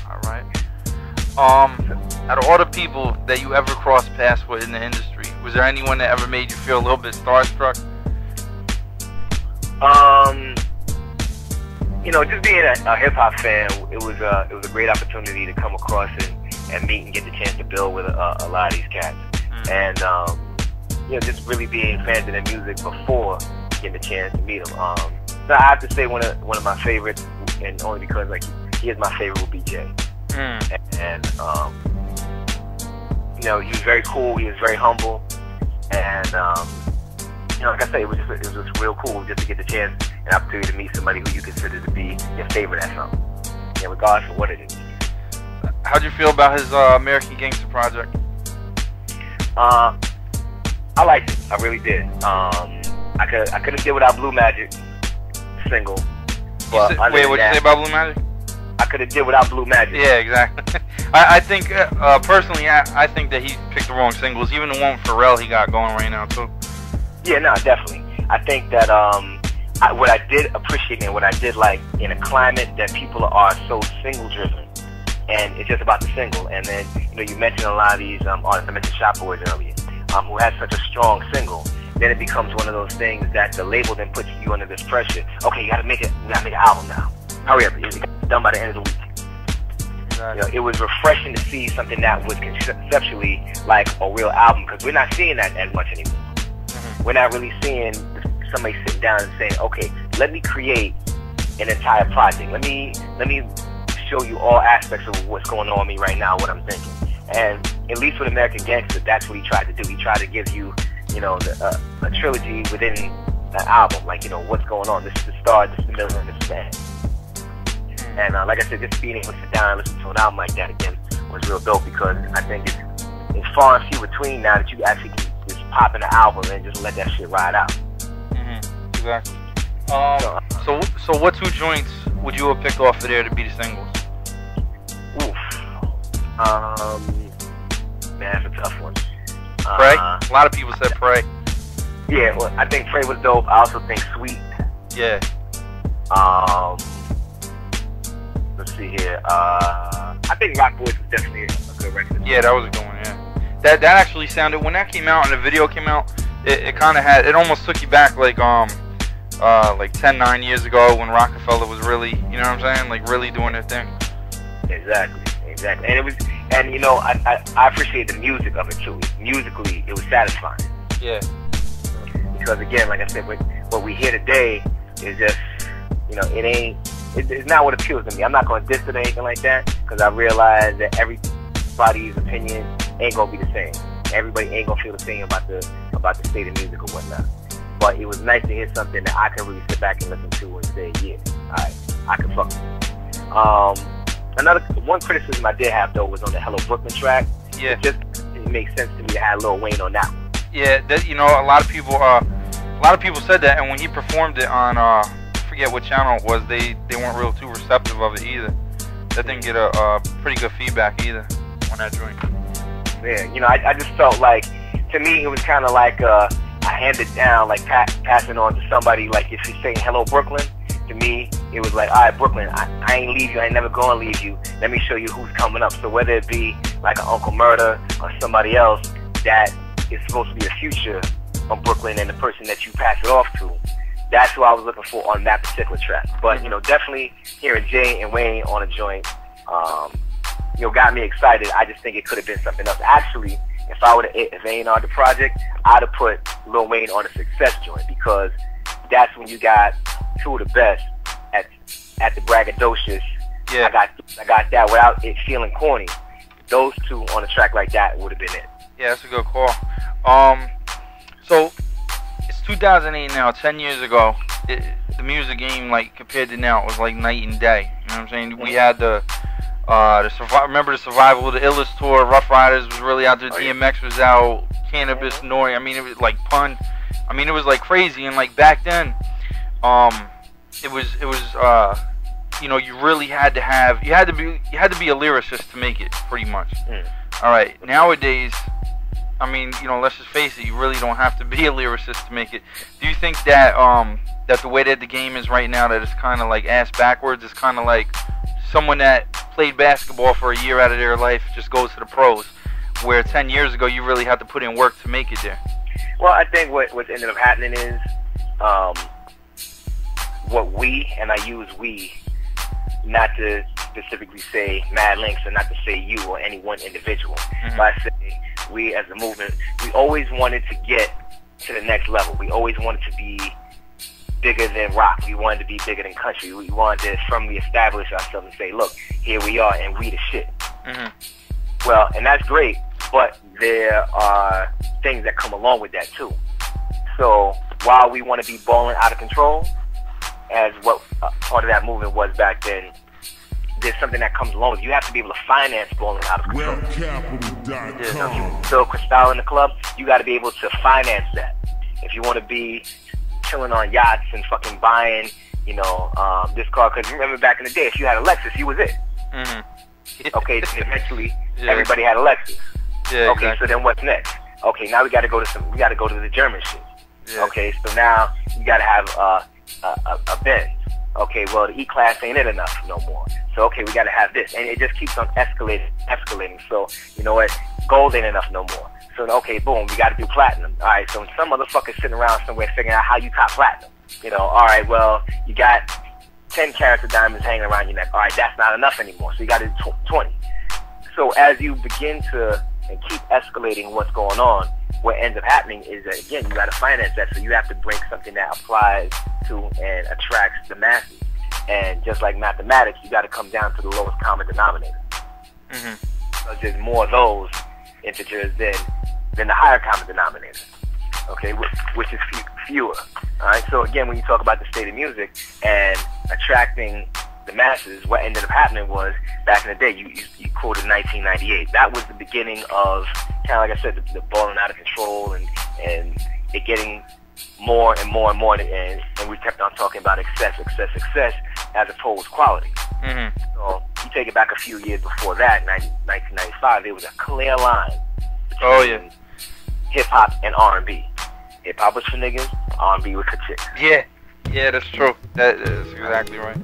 All right. Out of all the people that you ever crossed paths with in the industry, was there anyone that ever made you feel a little bit starstruck? You know, just being a hip hop fan, it was a great opportunity to come across and meet and get the chance to build with a lot of these cats. And you know, just really being fans of their music before getting the chance to meet them. So I have to say one of my favorites, and only because like he is my favorite, would be Jay. And you know, he was very cool. He was very humble, and you know, like I say, it was just real cool just to get the chance and opportunity to meet somebody who you consider to be your favorite at something, you know, regardless of what it is. How'd you feel about his American Gangster project? I liked it. I really did. I could have did without Blue Magic single. But wait, what'd you say about Blue Magic? I could have did without Blue Magic. Yeah, exactly. I think personally, I think that he picked the wrong singles. Even the one with Pharrell he got going right now too. Yeah, no, definitely. I think that what I did appreciate and what I did like in a climate that people are so single driven, and it's just about the single. And then you know, you mentioned a lot of these artists. I mentioned Shop Boys earlier, who had such a strong single. Then it becomes one of those things that the label then puts you under this pressure. Okay, you gotta make it. You gotta make an album now. Hurry up! It's done by the end of the week. Exactly. You know, it was refreshing to see something that was conceptually like a real album, because we're not seeing that as much anymore. We're not really seeing somebody sitting down and saying, okay, let me create an entire project. Let me show you all aspects of what's going on with me right now, what I'm thinking. And at least with American Gangster, that's what he tried to do. He tried to give you, you know, a trilogy within an album. Like, you know, what's going on. This is the start, this is the middle, and this is the end. And like I said, just being able to sit down and listen to an album like that again was real dope, because I think it's far and few between now that you actually can just pop in the album and just let that shit ride out. Exactly. So what two joints would you have picked off of there to be the singles? Oof. Man, that's a tough one. Pray? A lot of people said Pray. Yeah, well, I think Pray was dope. I also think Sweet. Yeah. Let's see here. I think Rock Boys was definitely a good record. Yeah, that was a good one, yeah. That actually sounded, when that came out and the video came out, it kind of had, it almost took you back like 9 years ago when Rockefeller was really, you know what I'm saying, like really doing their thing. Exactly. And it was, and you know, I appreciate the music of it too. Musically, it was satisfying. Yeah. Because again, like I said, what we hear today is just, you know, it's not what appeals to me. I'm not going to diss it or anything like that, because I realize that everybody's opinion ain't going to be the same. Everybody ain't going to feel the same about the state of music or whatnot. But it was nice to hear something that I can really sit back and listen to and say, yeah, alright, I can fuck with it. One criticism I did have though was on the Hello Brooklyn track. Yeah. It makes sense to me to have Lil Wayne on that one. Yeah, that, you know, a lot of people said that, and when he performed it on I forget what channel it was, they weren't real too receptive of it either. That didn't get a pretty good feedback either on that joint. Yeah, you know, I just felt like, to me, it was kind of like I handed down, like passing on to somebody. Like if you're saying Hello Brooklyn, to me, it was like, all right, Brooklyn, I ain't leave you, I ain't never gonna leave you. Let me show you who's coming up. So whether it be like an Uncle Murder or somebody else that is supposed to be the future of Brooklyn and the person that you pass it off to, that's who I was looking for on that particular track. But you know, definitely hearing Jay and Wayne on a joint, you know, got me excited. I just think it could have been something else. Actually, if A&R the project, I'd have put Lil Wayne on a Success joint, because that's when you got two of the best at the braggadocious. Yeah. I got that without it feeling corny. Those two on a track like that would have been it. Yeah, that's a good call. So it's 2008 now. 10 years ago, the music game, like compared to now, it was like night and day. You know what I'm saying? We had remember the Survival of the Illest tour. Rough Riders was really out there. DMX was out. Cannabis, Nori. I mean, it was like Pun. I mean, it was like crazy. And like back then, it was you know, you really had to have, you had to be a lyricist to make it, pretty much. All right, nowadays, I mean, you know, let's just face it, you really don't have to be a lyricist to make it. Do you think that that the way that the game is right now, that it's kind of like ass backwards, it's kind of like someone that played basketball for a year out of their life just goes to the pros, where 10 years ago you really had to put in work to make it there? Well, I think what's ended up happening is what we, and I use we, not to specifically say Mad Linx or not to say you or any one individual, but I say we as a movement, we always wanted to get to the next level. We always wanted to be bigger than rock. We wanted to be bigger than country. We wanted to firmly establish ourselves and say, look, here we are and we the shit. Well, and that's great, but there are things that come along with that too. So while we want to be balling out of control, as what part of that movement was back then, there's something that comes along with it. You have to be able to finance balling out of control. Webcapital.com. Phil Cristal in the club, you got to be able to finance that. If you want to be chilling on yachts and fucking buying, you know, this car, because remember back in the day, if you had a Lexus, you was it. Okay, then eventually everybody had a Lexus. Yeah, okay, so then what's next? Okay, now we got to go to the German shit. Okay, so now you got to have a Benz. Okay, well the E-Class ain't it enough no more. So okay, we got to have this, and it just keeps on escalating. So you know what? Gold ain't enough no more. So okay, boom, we got to do platinum. All right, so some motherfucker's sitting around somewhere figuring out how you top platinum. You know, all right, well you got 10 carats of diamonds hanging around your neck. All right, that's not enough anymore. So you got to do 20. So as you begin to and keep escalating what's going on, what ends up happening is that, again, you got to finance that, so you have to bring something that applies to and attracts the masses. And just like mathematics, you got to come down to the lowest common denominator. So there's more of those integers than the higher common denominator, okay, which is fewer. All right, so again, when you talk about the state of music and attracting the masses, what ended up happening was, back in the day, you quoted 1998. That was the beginning of, kind of like I said, the balling out of control and it getting more and more and more, and we kept on talking about excess as opposed to quality. So you take it back a few years before that, 1995, there was a clear line between hip-hop and R&B. Hip-hop was for niggas, R&B was for chicks. Yeah, that's true. That's exactly right.